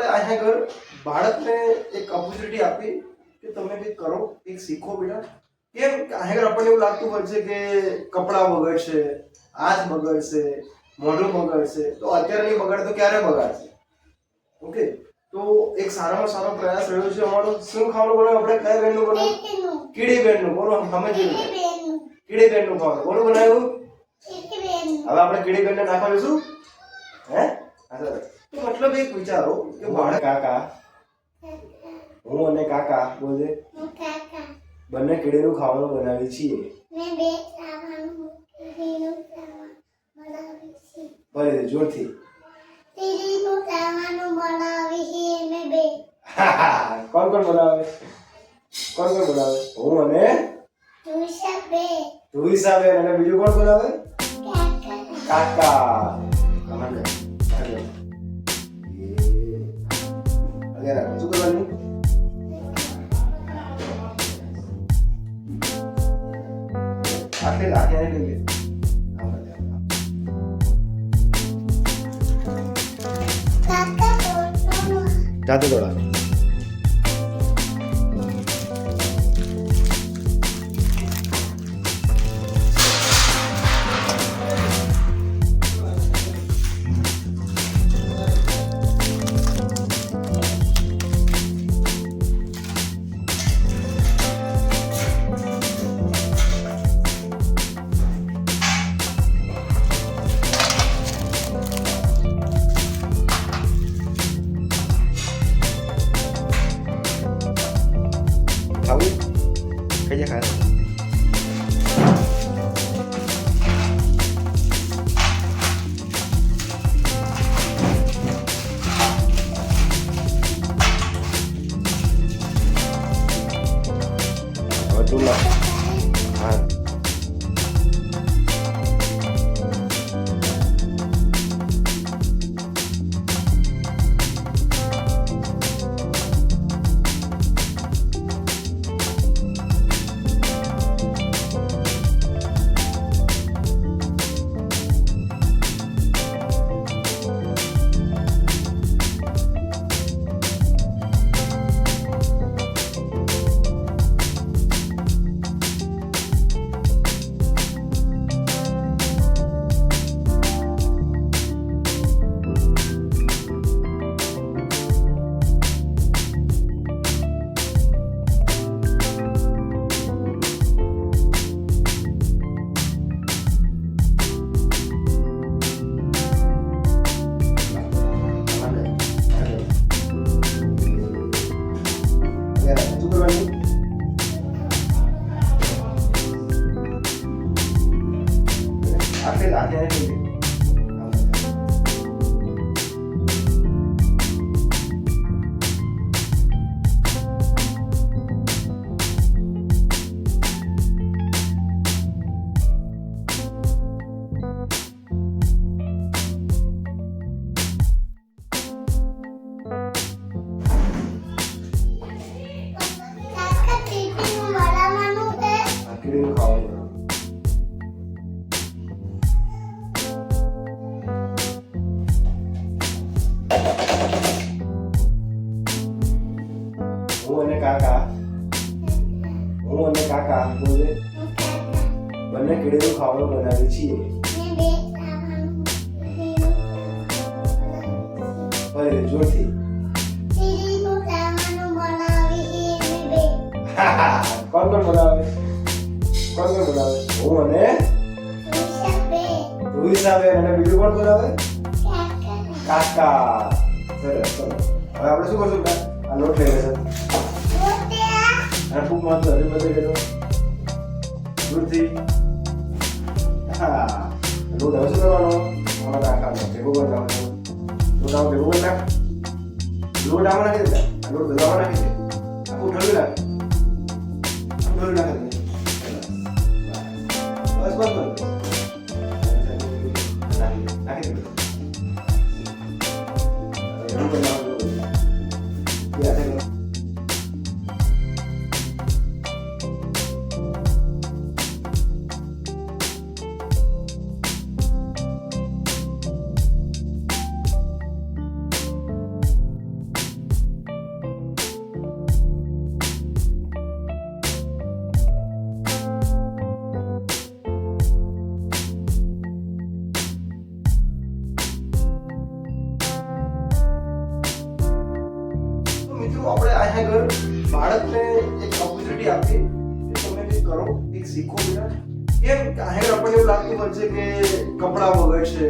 આપણે અહીંયા આગળ બાળકને એક ઓપોર્ચ્યુનિટી આપી કે તમે કંઈક કરો, કંઈક શીખો બેટા. કેમ કે અહીંયા આગળ આપણને એવું લાગતું હોય છે કે કપડાં બગડશે, હાથ બગડશે, મોઢું બગડશે, તો અત્યારે નહીં બગાડે તો ક્યારે બગાડશે? ઓકે, તો એક સારામાં સારો પ્રયાસ રહ્યો છે અમારો. શું ખાવાનું બનાવ્યું આપણે? કયા બેનનું બનાવ્યું? કીડી બેનનું. બોલો, સમજ્યું? કીડી બેનનું ખાવાનું. કોનું બનાવ્યું? હવે આપણે કીડી બેનને નાખવાનું શું? હે? તો મતલબ એક વિચારો કે બાળક કાકા, હું અને કાકા બોલે બંને કીડીનું ખાવાનું બનાવીએ છીએ. ભલે જોરથી. કોણ કોણ બનાવે? કોણ કોણ બનાવે? હું અને તુઈસાબેન. અને બીજું કોણ બનાવે? કાકા. શું કરવાનું? આટલે આખે લઈ લે. જાતે દોડાવે. ખાવું? કઈ જાય ખાય? હવે તું લા. હા, આટલે આખે લઈ લે. કીડીનું ખાવાનું. હું અને કાકા બોલે બંને કીડીનું ખાવાનું બનાવીએ છીએ. ભલે જોરથી. કોણ કોણ બનાવે? કોણ કોણ બનાવે? હું અને તુઈસાબેન. અને બીજું કોણ બનાવે? કાકા. સરસ. ચલો હવે આપણે શું કરશું? આ લોટ લઈ લેશું અને ખૂબ મસ્ત હરી બધી લેજો દૂરથી. હા, લોટ હવે શું કરવાનો? આમાં નાખવાનો. ભેગું કરી નાખવાનું. લોટ આમાં ભેગું કરી નાખ. લોટ આમાં નાખી દેતા. લોટ બધો આમાં નાખી દે. આખું ઠલવી નાખ. ઠલવી નાખી દે. બસ બસ બસ. નાખી દે. એવું કરી નાખવાનું. તો આપણે અહીંયા આગળ બાળકને એક ઓપોર્ચ્યુનિટી આપી કે તમે કંઈક કરો, કંઈક શીખો બેટા. કેમ કે અહીંયા આપણને એવું લાગતું હોય છે કે કપડાં બગડશે,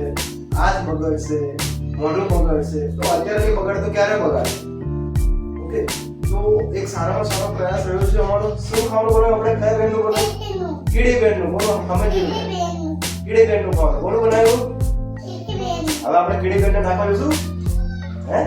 હાથ બગડશે, મોઢું બગડશે, તો અત્યારે નહીં બગડે તો ક્યારે બગાડે? ઓકે, તો એક સારામાં સારો પ્રયાસ રહ્યો છે અમારો. શું ખાવાનું બનાવ્યું આપણે? કયા બેનનું બનાવ્યું? કીડી બેનનું. બોલો, સમજી લો. કીડી બેનનું ખાવાનું. બોલો બનાવ્યું. હવે આપણે કીડી બેનને નાખવા જઈશું. હે?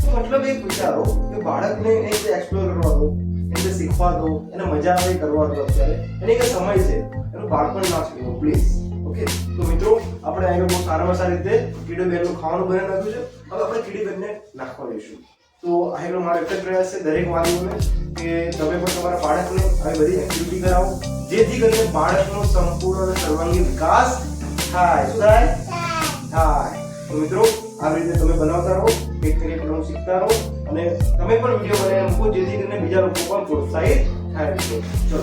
તો મતલબ એક વિચારો કે બાળકને એક એક્સપ્લોર કરવા દો, એને શીખવા દો, એને મજા આવે કરવા દો. અત્યારે એને એક સમય છે, એનું બાળપણ ના છોડો પ્લીઝ. ઓકે, તો મિત્રો આપણે અહીંયા બહુ સારામાં સારી રીતે કીડી બેનનું ખાવાનું બનાવી નાખ્યું છે. હવે આપણે કીડી બેનને નાખવા જઈશું. તો અહીંનો મારો એક જ પ્રયાસ છે દરેક વાલીઓને કે તમે પણ તમારા બાળકને આવી બધી એક્ટિવિટી કરાવો, જેથી કરીને બાળકનો સંપૂર્ણ અને સર્વાંગી વિકાસ થાય. શું થાય? તો મિત્રો આવી રીતે તમે બનાવતા રહો, એક એક નવું શીખતા રહો અને તમે પણ વિડીયો બનાવીને મૂકો, જેથી કરીને બીજા લોકો પણ પ્રોત્સાહિત થાય. ચલો.